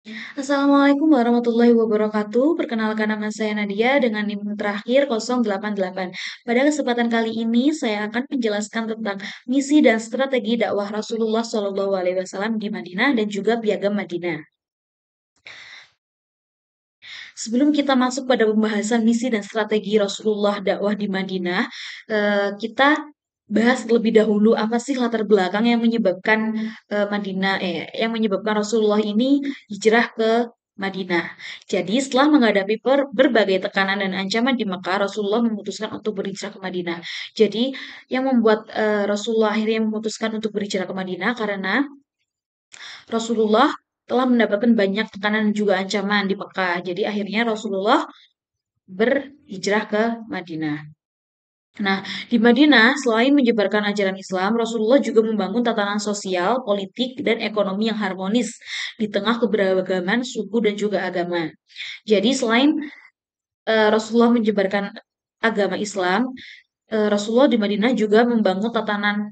Assalamualaikum warahmatullahi wabarakatuh. Perkenalkan nama saya Nadia dengan NIM terakhir 088. Pada kesempatan kali ini saya akan menjelaskan tentang misi dan strategi dakwah Rasulullah SAW di Madinah dan juga Piagam Madinah. Sebelum kita masuk pada pembahasan misi dan strategi Rasulullah dakwah di Madinah, kita bahas terlebih dahulu apa sih latar belakang yang menyebabkan yang menyebabkan Rasulullah ini hijrah ke Madinah. Jadi setelah menghadapi berbagai tekanan dan ancaman di Mekah, Rasulullah memutuskan untuk berhijrah ke Madinah. Jadi yang membuat Rasulullah akhirnya memutuskan untuk berhijrah ke Madinah karena Rasulullah telah mendapatkan banyak tekanan dan juga ancaman di Mekah. Jadi akhirnya Rasulullah berhijrah ke Madinah. Nah, di Madinah, selain menyebarkan ajaran Islam, Rasulullah juga membangun tatanan sosial, politik, dan ekonomi yang harmonis di tengah keberagaman suku dan juga agama. Jadi, selain Rasulullah menyebarkan agama Islam, Rasulullah di Madinah juga membangun tatanan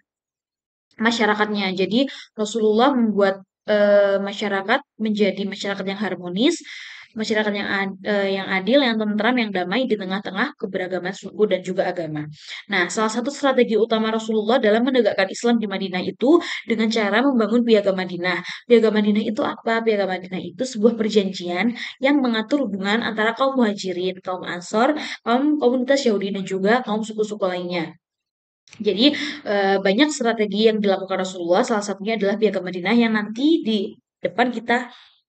masyarakatnya. Jadi Rasulullah membuat masyarakat menjadi masyarakat yang harmonis, masyarakat yang adil, yang tentram, yang damai di tengah-tengah keberagaman suku dan juga agama. Nah, salah satu strategi utama Rasulullah dalam menegakkan Islam di Madinah itu dengan cara membangun Piagam Madinah. Piagam Madinah itu apa? Piagam Madinah itu sebuah perjanjian yang mengatur hubungan antara kaum Muhajirin, kaum Ansor, kaum komunitas Yahudi dan juga kaum suku-suku lainnya. Jadi, banyak strategi yang dilakukan Rasulullah, salah satunya adalah Piagam Madinah yang nanti di depan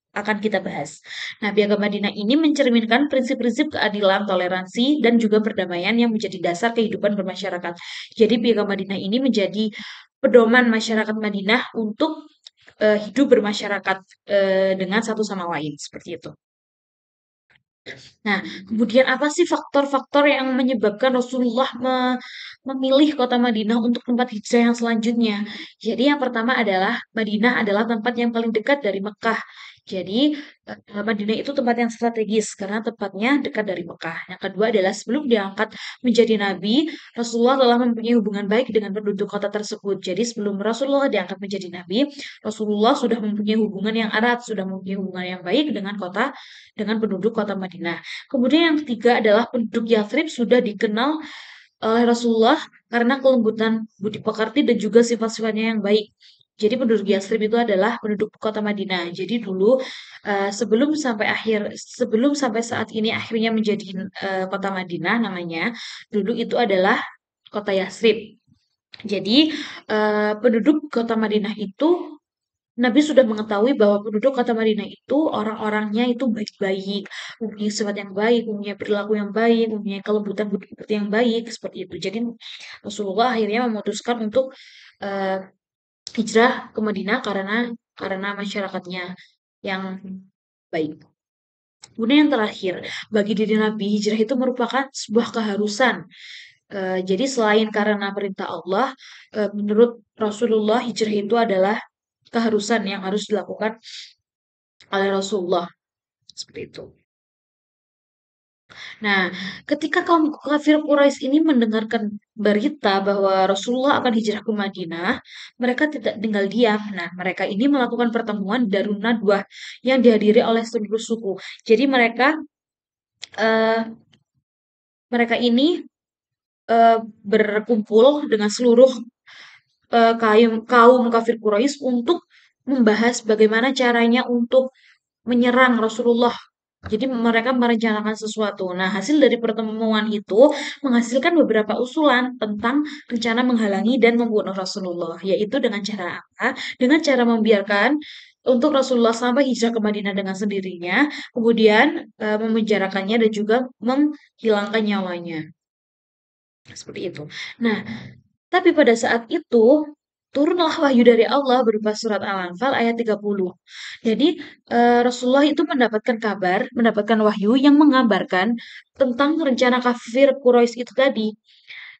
akan kita bahas. Nah, Piagam Madinah ini mencerminkan prinsip-prinsip keadilan, toleransi, dan juga perdamaian yang menjadi dasar kehidupan bermasyarakat. Jadi, Piagam Madinah ini menjadi pedoman masyarakat Madinah untuk hidup bermasyarakat dengan satu sama lain, seperti itu. Nah, kemudian apa sih faktor-faktor yang menyebabkan Rasulullah memilih kota Madinah untuk tempat hijrah yang selanjutnya? Jadi yang pertama adalah Madinah adalah tempat yang paling dekat dari Mekah. Jadi Madinah itu tempat yang strategis karena tempatnya dekat dari Mekah. Yang kedua adalah sebelum diangkat menjadi nabi, Rasulullah telah mempunyai hubungan baik dengan penduduk kota tersebut. Jadi sebelum Rasulullah diangkat menjadi nabi, Rasulullah sudah mempunyai hubungan yang erat, sudah mempunyai hubungan yang baik dengan penduduk kota Madinah. Kemudian yang ketiga adalah penduduk Yathrib sudah dikenal oleh Rasulullah karena kelembutan budi pekerti dan juga sifat-sifatnya yang baik. Jadi penduduk Yathrib itu adalah penduduk kota Madinah. Jadi dulu sebelum sampai saat ini akhirnya menjadi kota Madinah namanya, dulu itu adalah kota Yathrib. Jadi penduduk kota Madinah itu Nabi sudah mengetahui bahwa penduduk kota Madinah itu orang-orangnya itu baik-baik, mempunyai sifat yang baik, mempunyai perilaku yang baik, mempunyai kelembutan budi pekerti yang baik, seperti itu. Jadi Rasulullah akhirnya memutuskan untuk eh, hijrah ke Madinah karena masyarakatnya yang baik. Kemudian yang terakhir, bagi diri Nabi, hijrah itu merupakan sebuah keharusan. Jadi selain karena perintah Allah, menurut Rasulullah hijrah itu adalah keharusan yang harus dilakukan oleh Rasulullah seperti itu. Nah, ketika kaum kafir Quraisy ini mendengarkan berita bahwa Rasulullah akan hijrah ke Madinah, mereka tidak tinggal diam. Nah, mereka ini melakukan pertemuan Darun Nadwah yang dihadiri oleh seluruh suku. Jadi eh, mereka ini berkumpul dengan seluruh kaum kafir Quraisy untuk membahas bagaimana caranya untuk menyerang Rasulullah. Jadi mereka merencanakan sesuatu. Nah, hasil dari pertemuan itu menghasilkan beberapa usulan tentang rencana menghalangi dan membunuh Rasulullah, yaitu dengan cara apa? Dengan cara membiarkan untuk Rasulullah sampai hijrah ke Madinah dengan sendirinya, kemudian memenjarakannya dan juga menghilangkan nyawanya. Seperti itu. Nah, tapi pada saat itu turunlah wahyu dari Allah berupa surat Al-Anfal ayat 30. Jadi Rasulullah itu mendapatkan wahyu yang mengabarkan tentang rencana kafir Quraisy itu tadi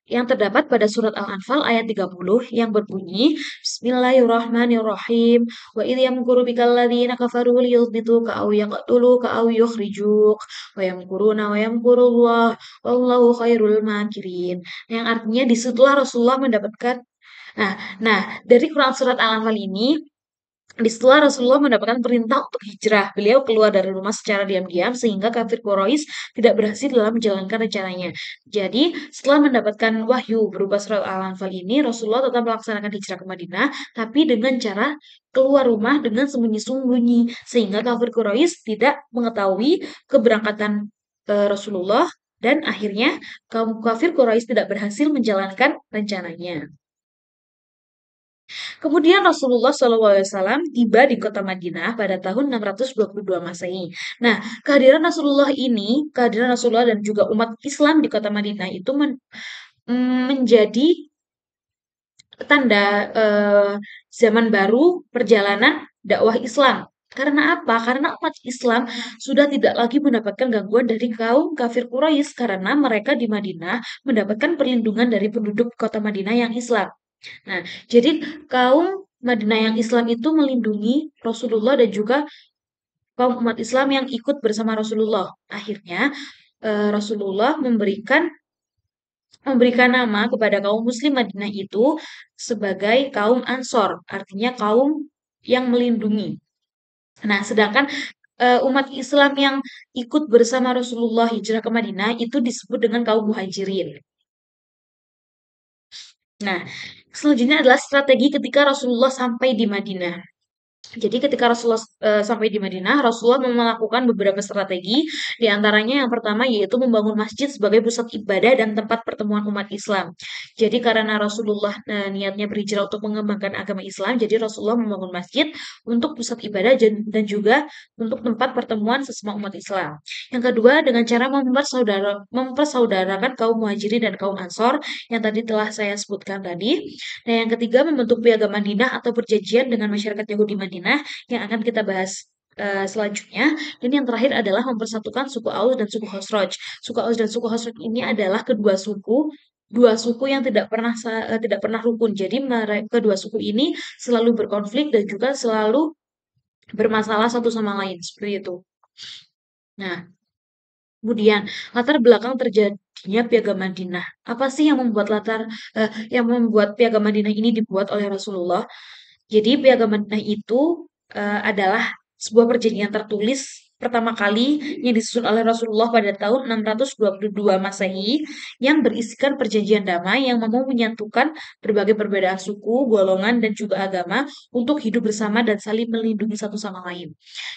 yang terdapat pada surat Al-Anfal ayat 30 yang berbunyi Bismillahirrahmanirrahim wa idh yamkuru bikal ladzina kafaru liyuthbituka aw yaqtuluka aw yukhrijuk wa yamkuruna wa yamkurullah wallahu khairul makirin, yang artinya disitulah Rasulullah mendapatkan nah dari Quran surat Al-Anfal ini Setelah Rasulullah mendapatkan perintah untuk hijrah, beliau keluar dari rumah secara diam-diam sehingga kafir Quraisy tidak berhasil dalam menjalankan rencananya. Jadi, setelah mendapatkan wahyu berupa surat Al-Anfal ini, Rasulullah tetap melaksanakan hijrah ke Madinah, tapi dengan cara keluar rumah dengan sembunyi-sembunyi, sehingga kafir Quraisy tidak mengetahui keberangkatan Rasulullah dan akhirnya kaum kafir Quraisy tidak berhasil menjalankan rencananya. Kemudian Rasulullah SAW tiba di kota Madinah pada tahun 622 Masehi. Nah, kehadiran Rasulullah dan juga umat Islam di kota Madinah itu menjadi tanda zaman baru perjalanan dakwah Islam. Karena apa? Karena umat Islam sudah tidak lagi mendapatkan gangguan dari kaum kafir Quraisy karena mereka di Madinah mendapatkan perlindungan dari penduduk kota Madinah yang Islam. Nah, jadi kaum Madinah yang Islam itu melindungi Rasulullah dan juga kaum umat Islam yang ikut bersama Rasulullah. Akhirnya Rasulullah memberikan nama kepada kaum Muslim Madinah itu sebagai kaum Ansor, artinya kaum yang melindungi. Nah, sedangkan umat Islam yang ikut bersama Rasulullah hijrah ke Madinah itu disebut dengan kaum Muhajirin. Nah, selanjutnya adalah strategi ketika Rasulullah sampai di Madinah. Jadi ketika Rasulullah sampai di Madinah, Rasulullah melakukan beberapa strategi, di antaranya yang pertama yaitu membangun masjid sebagai pusat ibadah dan tempat pertemuan umat Islam. Jadi karena Rasulullah niatnya berhijrah untuk mengembangkan agama Islam, jadi Rasulullah membangun masjid untuk pusat ibadah dan juga untuk tempat pertemuan sesama umat Islam. Yang kedua, dengan cara mempersaudarakan kaum Muhajirin dan kaum Ansor yang tadi telah saya sebutkan tadi. Nah, yang ketiga membentuk piagam Madinah atau perjanjian dengan masyarakat Yahudi Madinah yang akan kita bahas selanjutnya. Dan yang terakhir adalah mempersatukan suku Aus dan suku Khosraj. Suku Aus dan suku Khosraj ini adalah dua suku yang tidak pernah rukun. Jadi kedua suku ini selalu berkonflik dan juga selalu bermasalah satu sama lain seperti itu. Nah, kemudian latar belakang terjadinya Piagam Madinah. Apa sih yang membuat Piagam Madinah ini dibuat oleh Rasulullah? Jadi Piagam Madinah itu adalah sebuah perjanjian tertulis pertama kali yang disusun oleh Rasulullah pada tahun 622 Masehi yang berisikan perjanjian damai yang mau menyatukan berbagai perbedaan suku, golongan, dan juga agama untuk hidup bersama dan saling melindungi satu sama lain.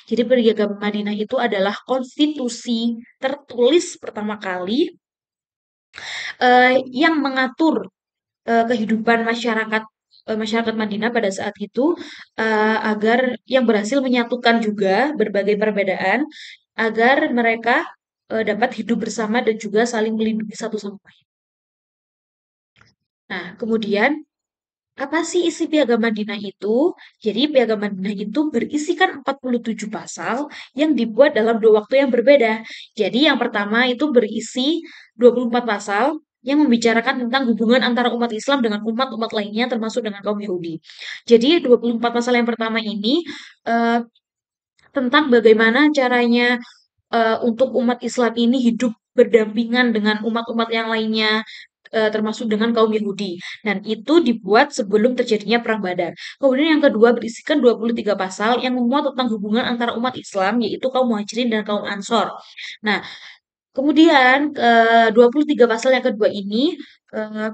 Jadi Piagam Madinah itu adalah konstitusi tertulis pertama kali yang mengatur kehidupan masyarakat Madinah pada saat itu agar yang berhasil menyatukan juga berbagai perbedaan agar mereka dapat hidup bersama dan juga saling melindungi satu sama lain. Nah, kemudian apa sih isi Piagam Madinah itu? Jadi Piagam Madinah itu berisikan 47 pasal yang dibuat dalam dua waktu yang berbeda. Jadi yang pertama itu berisi 24 pasal yang membicarakan tentang hubungan antara umat Islam dengan umat-umat lainnya termasuk dengan kaum Yahudi. Jadi 24 pasal yang pertama ini eh, tentang bagaimana caranya untuk umat Islam ini hidup berdampingan dengan umat-umat yang lainnya, termasuk dengan kaum Yahudi. Dan itu dibuat sebelum terjadinya Perang Badar. Kemudian yang kedua berisikan 23 pasal yang memuat tentang hubungan antara umat Islam, yaitu kaum Muhajirin dan kaum Ansor. Nah, kemudian 23 pasal yang kedua ini eh,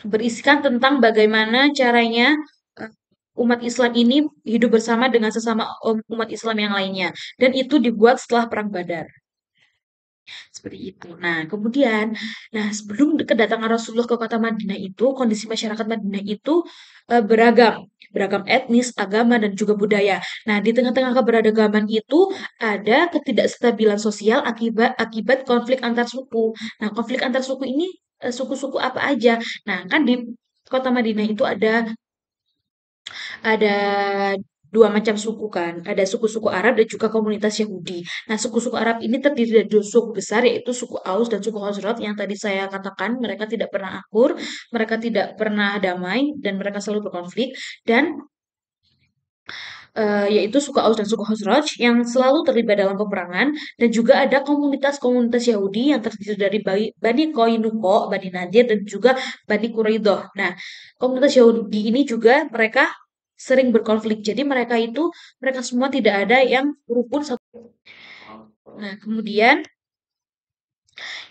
berisikan tentang bagaimana caranya eh, umat Islam ini hidup bersama dengan sesama umat Islam yang lainnya. Dan itu dibuat setelah Perang Badar. Seperti itu. Nah, sebelum kedatangan Rasulullah ke kota Madinah itu, kondisi masyarakat Madinah itu beragam, beragam etnis, agama, dan juga budaya. Nah, di tengah-tengah keberagaman itu ada ketidakstabilan sosial akibat konflik antar suku. Nah, konflik antar suku ini suku-suku apa aja? Nah, kan di kota Madinah itu ada dua macam suku kan, ada suku-suku Arab dan juga komunitas Yahudi. Nah, suku-suku Arab ini terdiri dari dua suku besar yaitu suku Aus dan suku Khazraj yang tadi saya katakan mereka tidak pernah akur, mereka tidak pernah damai dan mereka selalu berkonflik dan yaitu suku Aus dan suku Khazraj yang selalu terlibat dalam peperangan dan juga ada komunitas-komunitas Yahudi yang terdiri dari Bani Koinuko, Bani Nadir dan juga Bani Quraidah. Nah, komunitas Yahudi ini juga mereka sering berkonflik. Jadi mereka semua tidak ada yang rukun satu. Nah, kemudian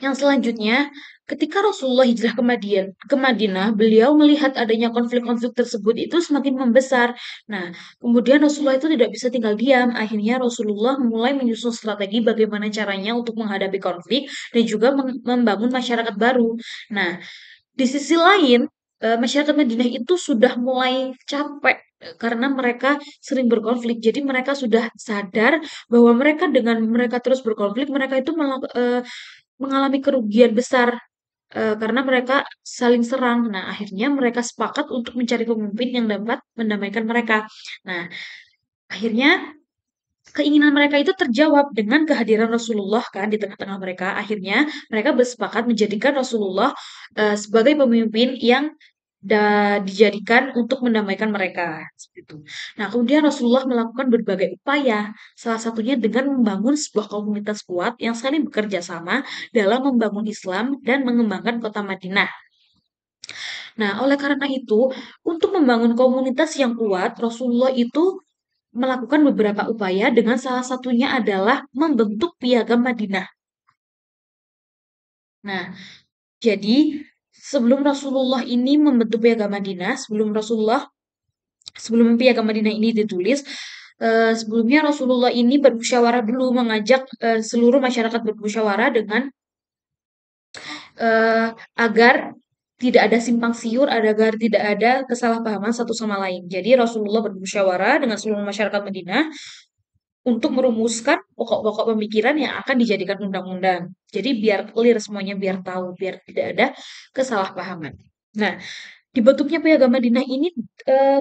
yang selanjutnya, ketika Rasulullah hijrah ke Madinah, beliau melihat adanya konflik-konflik tersebut itu semakin membesar. Nah, kemudian Rasulullah itu tidak bisa tinggal diam. Akhirnya Rasulullah mulai menyusun strategi bagaimana caranya untuk menghadapi konflik dan juga membangun masyarakat baru. Nah, di sisi lain, masyarakat Madinah itu sudah mulai capek karena mereka sering berkonflik. Jadi mereka sudah sadar bahwa dengan mereka terus berkonflik, mereka itu mengalami kerugian besar, karena mereka saling serang. Nah, akhirnya mereka sepakat untuk mencari pemimpin yang dapat mendamaikan mereka. Nah, akhirnya keinginan mereka itu terjawab dengan kehadiran Rasulullah kan di tengah-tengah mereka. Akhirnya mereka bersepakat menjadikan Rasulullah sebagai pemimpin yang dijadikan untuk mendamaikan mereka. Seperti itu. Nah, kemudian Rasulullah melakukan berbagai upaya, salah satunya dengan membangun sebuah komunitas kuat yang saling bekerja sama dalam membangun Islam dan mengembangkan kota Madinah. Nah, oleh karena itu, untuk membangun komunitas yang kuat, Rasulullah itu melakukan beberapa upaya dengan salah satunya adalah membentuk Piagam Madinah. Nah, jadi sebelum Rasulullah ini membentuk Piagam Madinah, sebelum Piagam Madinah ini ditulis, sebelumnya Rasulullah ini bermusyawarah dulu, mengajak seluruh masyarakat bermusyawarah dengan agar tidak ada simpang siur, agar tidak ada kesalahpahaman satu sama lain. Jadi Rasulullah bermusyawarah dengan seluruh masyarakat Madinah untuk merumuskan pokok-pokok pemikiran yang akan dijadikan undang-undang. Jadi biar clear semuanya, biar tahu, biar tidak ada kesalahpahaman. Nah, dibentuknya Piagam Madinah ini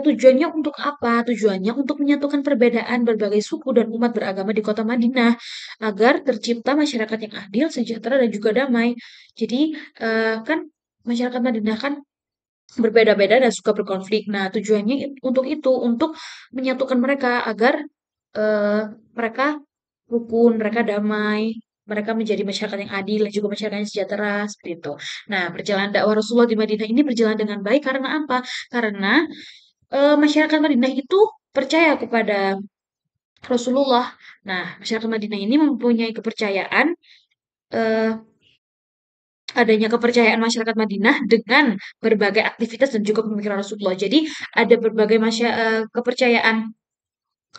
tujuannya untuk apa? Tujuannya untuk menyatukan perbedaan berbagai suku dan umat beragama di kota Madinah agar tercipta masyarakat yang adil, sejahtera dan juga damai. Jadi kan masyarakat Madinah kan berbeda-beda dan suka berkonflik. Nah, tujuannya untuk itu, untuk menyatukan mereka agar eh, mereka rukun, mereka damai, mereka menjadi masyarakat yang adil dan juga masyarakat yang sejahtera seperti itu. Nah, perjalanan dakwah Rasulullah di Madinah ini berjalan dengan baik karena apa? Karena masyarakat Madinah itu percaya kepada Rasulullah. Nah, masyarakat Madinah ini mempunyai kepercayaan eh, adanya kepercayaan masyarakat Madinah dengan berbagai aktivitas dan juga pemikiran Rasulullah. Jadi ada berbagai kepercayaan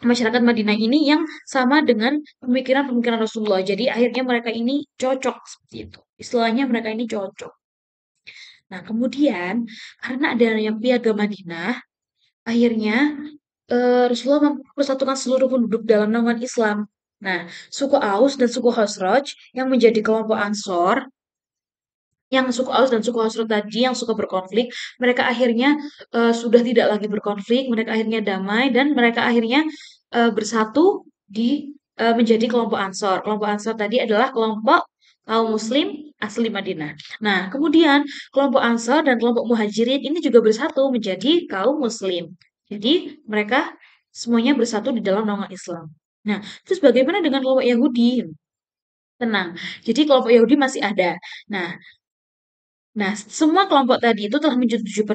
masyarakat Madinah ini yang sama dengan pemikiran-pemikiran Rasulullah. Jadi akhirnya mereka ini cocok seperti itu. Istilahnya mereka ini cocok. Nah, kemudian karena adanya Piagam Madinah, akhirnya Rasulullah mampu mempersatukan seluruh penduduk dalam naungan Islam. Nah, suku Aus dan suku Khosraj yang menjadi kelompok Ansor, yang suku Aus dan suku Khosraj tadi yang suka berkonflik, mereka akhirnya sudah tidak lagi berkonflik, mereka akhirnya damai dan mereka akhirnya bersatu menjadi kelompok Ansor. Kelompok Ansor tadi adalah kelompok kaum Muslim asli Madinah. Nah, kemudian kelompok Ansor dan kelompok Muhajirin ini juga bersatu menjadi kaum Muslim. Jadi mereka semuanya bersatu di dalam naungan Islam. Nah, terus bagaimana dengan kelompok Yahudi? Tenang. Jadi kelompok Yahudi masih ada. Nah, semua kelompok tadi itu telah menyetujui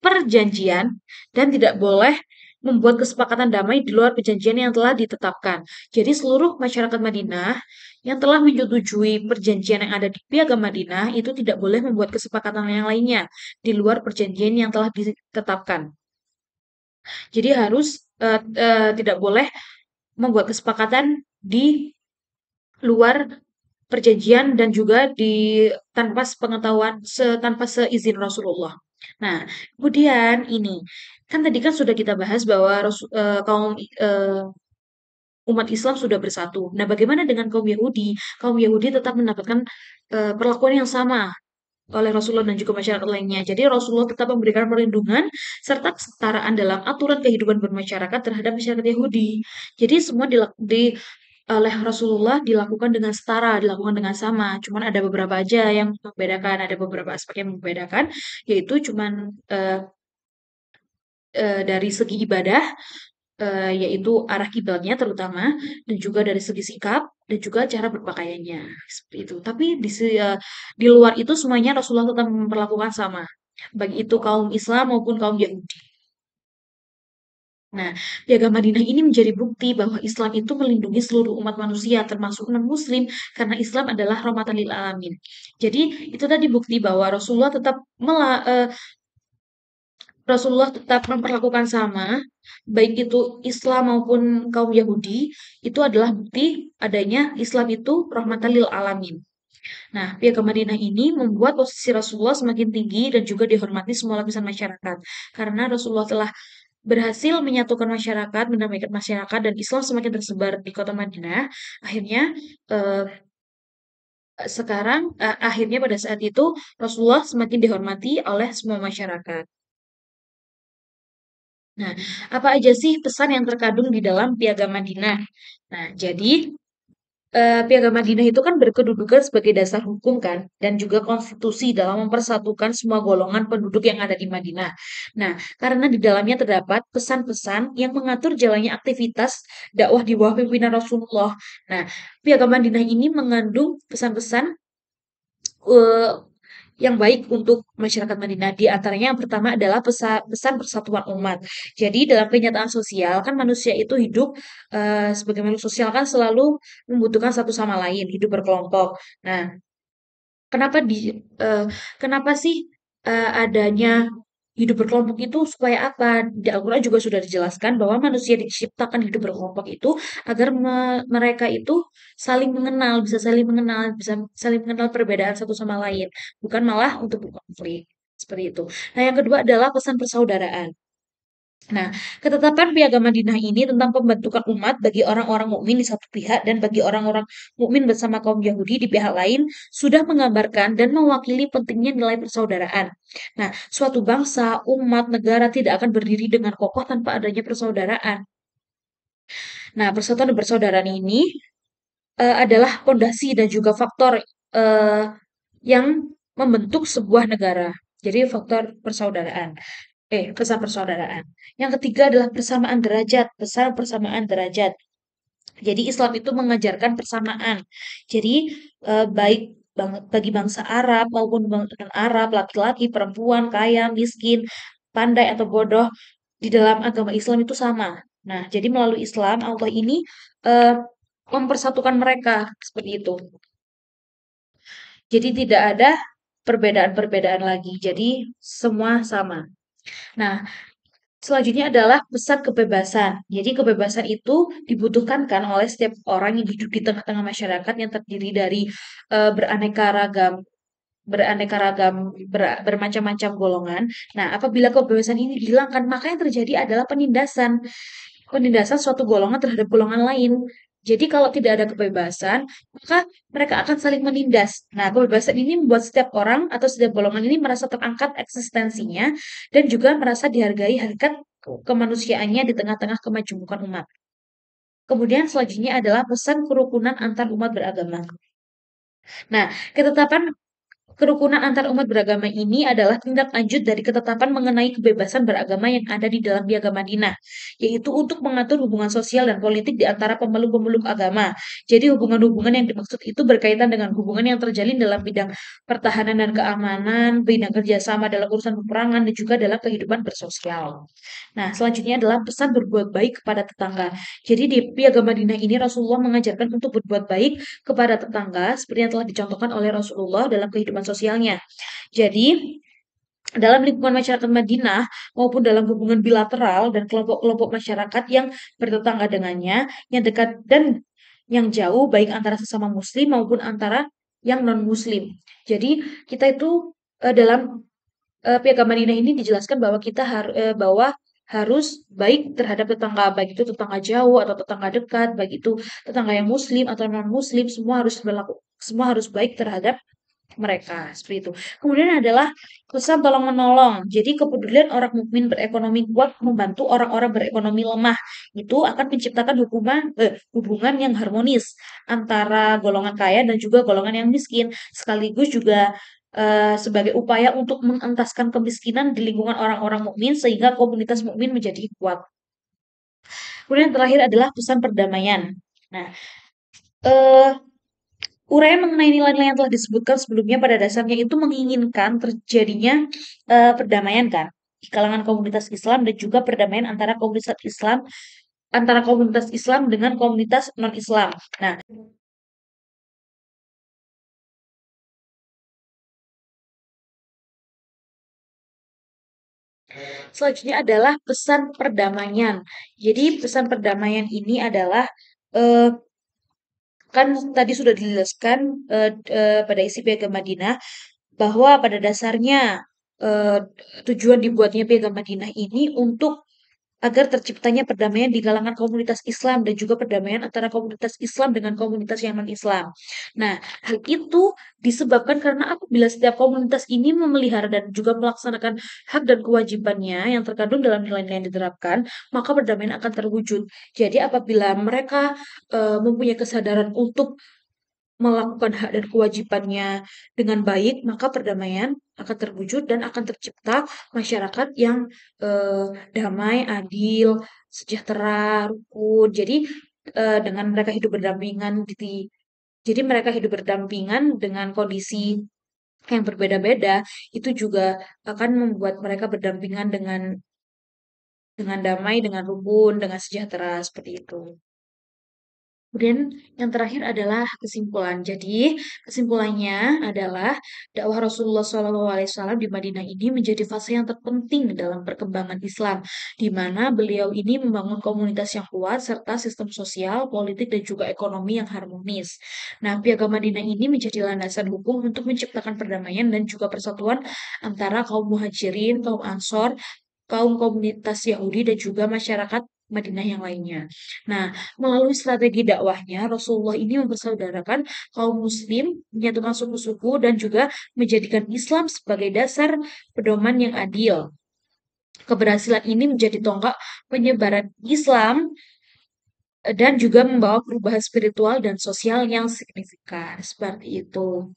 perjanjian dan tidak boleh membuat kesepakatan damai di luar perjanjian yang telah ditetapkan. Jadi seluruh masyarakat Madinah yang telah menyetujui perjanjian yang ada di Piagam Madinah itu tidak boleh membuat kesepakatan yang lainnya di luar perjanjian yang telah ditetapkan. Jadi harus tidak boleh membuat kesepakatan di luar perjanjian dan juga tanpa sepengetahuan tanpa seizin Rasulullah. Nah, kemudian ini kan tadi kan sudah kita bahas bahwa umat Islam sudah bersatu. Nah, bagaimana dengan kaum Yahudi? Kaum Yahudi tetap mendapatkan perlakuan yang sama oleh Rasulullah dan juga masyarakat lainnya. Jadi Rasulullah tetap memberikan perlindungan serta kesetaraan dalam aturan kehidupan bermasyarakat terhadap masyarakat Yahudi. Jadi semua oleh Rasulullah dilakukan dengan setara, dilakukan dengan sama. Cuman ada beberapa aja yang membedakan, ada beberapa aspek yang membedakan, yaitu cuman dari segi ibadah, yaitu arah kiblatnya terutama, dan juga dari segi sikap dan juga cara berpakaiannya seperti itu. Tapi di luar itu semuanya Rasulullah tetap memperlakukan sama, baik itu kaum Islam maupun kaum Yahudi. Nah, Piagam Madinah ini menjadi bukti bahwa Islam itu melindungi seluruh umat manusia, termasuk non-Muslim, karena Islam adalah rahmatan lil alamin. Jadi, itu tadi bukti bahwa Rasulullah tetap memperlakukan sama, baik itu Islam maupun kaum Yahudi, itu adalah bukti adanya Islam itu rahmatan lil alamin. Nah, Piagam Madinah ini membuat posisi Rasulullah semakin tinggi dan juga dihormati semua lapisan masyarakat. Karena Rasulullah telah berhasil menyatukan masyarakat, mendamaikan masyarakat, dan Islam semakin tersebar di kota Madinah. Akhirnya, eh, akhirnya pada saat itu Rasulullah semakin dihormati oleh semua masyarakat. Nah, apa aja sih pesan yang terkandung di dalam Piagam Madinah? Nah, jadi Piagam Madinah itu kan berkedudukan sebagai dasar hukum kan, dan juga konstitusi dalam mempersatukan semua golongan penduduk yang ada di Madinah. Nah, karena di dalamnya terdapat pesan-pesan yang mengatur jalannya aktivitas dakwah di bawah pimpinan Rasulullah. Nah, Piagam Madinah ini mengandung pesan-pesan eh, yang baik untuk masyarakat Madinah. Di antaranya yang pertama adalah pesan persatuan umat. Jadi dalam kenyataan sosial kan manusia itu hidup sebagai makhluk sosial kan selalu membutuhkan satu sama lain, hidup berkelompok. Nah, kenapa di eh, kenapa sih adanya hidup berkelompok itu supaya apa? Di Al-Quran juga sudah dijelaskan bahwa manusia diciptakan hidup berkelompok itu agar mereka itu saling mengenal, bisa saling mengenal perbedaan satu sama lain, bukan malah untuk berkonflik. Seperti itu. Nah, yang kedua adalah pesan persaudaraan. Nah, ketetapan Piagam Madinah ini tentang pembentukan umat bagi orang-orang mukmin di satu pihak dan bagi orang-orang mukmin bersama kaum Yahudi di pihak lain sudah menggambarkan dan mewakili pentingnya nilai persaudaraan. Nah, suatu bangsa, umat, negara tidak akan berdiri dengan kokoh tanpa adanya persaudaraan. Nah, persatuan dan persaudaraan ini adalah pondasi dan juga faktor eh, yang membentuk sebuah negara. Jadi faktor persaudaraan. Pesan persaudaraan. Yang ketiga adalah persamaan derajat, pesan persamaan derajat. Jadi Islam itu mengajarkan persamaan. Jadi baik bagi bangsa Arab maupun bangsa Arab, laki-laki, perempuan, kaya, miskin, pandai atau bodoh di dalam agama Islam itu sama. Nah, jadi melalui Islam Allah ini eh, mempersatukan mereka seperti itu. Jadi tidak ada perbedaan-perbedaan lagi. Jadi semua sama. Nah, selanjutnya adalah pesan kebebasan. Jadi kebebasan itu dibutuhkan kan oleh setiap orang yang hidup di tengah-tengah masyarakat yang terdiri dari beraneka ragam bermacam-macam golongan. Nah, apabila kebebasan ini dihilangkan, maka yang terjadi adalah penindasan suatu golongan terhadap golongan lain. Jadi kalau tidak ada kebebasan, maka mereka akan saling menindas. Nah, kebebasan ini membuat setiap orang atau setiap golongan ini merasa terangkat eksistensinya dan juga merasa dihargai harkat kemanusiaannya di tengah-tengah kemajemukan umat. Kemudian selanjutnya adalah pesan kerukunan antar umat beragama. Nah, ketetapan kerukunan antar umat beragama ini adalah tindak lanjut dari ketetapan mengenai kebebasan beragama yang ada di dalam Piagam Madinah, yaitu untuk mengatur hubungan sosial dan politik di antara pemeluk-pemeluk agama. Jadi hubungan-hubungan yang dimaksud itu berkaitan dengan hubungan yang terjalin dalam bidang pertahanan dan keamanan, bidang kerjasama dalam urusan peperangan, dan juga dalam kehidupan bersosial. Nah, selanjutnya adalah pesan berbuat baik kepada tetangga. Jadi di Piagam Madinah ini Rasulullah mengajarkan untuk berbuat baik kepada tetangga seperti yang telah dicontohkan oleh Rasulullah dalam kehidupan sosialnya. Jadi, dalam lingkungan masyarakat Madinah maupun dalam hubungan bilateral dan kelompok-kelompok masyarakat yang bertetangga dengannya, yang dekat dan yang jauh, baik antara sesama muslim maupun antara yang non-muslim. Jadi, kita itu dalam Piagam Madinah ini dijelaskan bahwa harus baik terhadap tetangga, baik itu tetangga jauh atau tetangga dekat, baik itu tetangga yang muslim atau non-muslim, semua harus baik terhadap mereka, seperti itu. Kemudian adalah pesan tolong menolong. Jadi kepedulian orang mukmin berekonomi kuat membantu orang-orang berekonomi lemah itu akan menciptakan hubungan yang harmonis antara golongan kaya dan juga golongan yang miskin, sekaligus juga sebagai upaya untuk mengentaskan kemiskinan di lingkungan orang-orang mukmin sehingga komunitas mukmin menjadi kuat. Kemudian yang terakhir adalah pesan perdamaian. Nah, eh, uraian mengenai nilai-nilai yang telah disebutkan sebelumnya pada dasarnya itu menginginkan terjadinya perdamaian kan. di kalangan komunitas Islam dan juga perdamaian antara komunitas Islam dengan komunitas non-Islam. Nah, selanjutnya adalah pesan perdamaian. Jadi pesan perdamaian ini adalah eh, kan tadi sudah dijelaskan pada isi Piagam Madinah bahwa pada dasarnya eh, tujuan dibuatnya Piagam Madinah ini untuk agar terciptanya perdamaian di kalangan komunitas Islam dan juga perdamaian antara komunitas Islam dengan komunitas yang non-Islam. Nah, hal itu disebabkan karena apabila setiap komunitas ini memelihara dan juga melaksanakan hak dan kewajibannya yang terkandung dalam nilai-nilai yang diterapkan, maka perdamaian akan terwujud. Jadi apabila mereka mempunyai kesadaran untuk melakukan hak dan kewajibannya dengan baik, maka perdamaian akan terwujud dan akan tercipta masyarakat yang damai, adil, sejahtera, rukun. Jadi dengan mereka hidup berdampingan, jadi mereka hidup berdampingan dengan kondisi yang berbeda-beda, itu juga akan membuat mereka berdampingan dengan damai, dengan rukun, dengan sejahtera seperti itu. Kemudian yang terakhir adalah kesimpulan. Jadi kesimpulannya adalah dakwah Rasulullah SAW di Madinah ini menjadi fase yang terpenting dalam perkembangan Islam, di mana beliau ini membangun komunitas yang kuat serta sistem sosial, politik, dan juga ekonomi yang harmonis. Nah, Piagam Madinah ini menjadi landasan hukum untuk menciptakan perdamaian dan juga persatuan antara kaum muhajirin, kaum ansor, kaum komunitas Yahudi, dan juga masyarakat Madinah yang lainnya. Nah, melalui strategi dakwahnya, Rasulullah ini mempersaudarakan kaum muslim, menyatukan suku-suku, dan juga menjadikan Islam sebagai dasar pedoman yang adil. Keberhasilan ini menjadi tonggak penyebaran Islam dan juga membawa perubahan spiritual dan sosial yang signifikan. Seperti itu.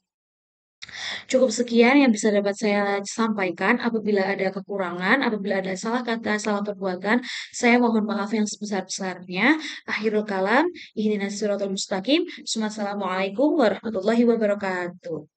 Cukup sekian yang bisa dapat saya sampaikan. Apabila ada kekurangan, apabila ada salah kata, salah perbuatan, saya mohon maaf yang sebesar-besarnya. Akhirul kalam, ihdinas siratal mustaqim. Wassalamualaikum warahmatullahi wabarakatuh.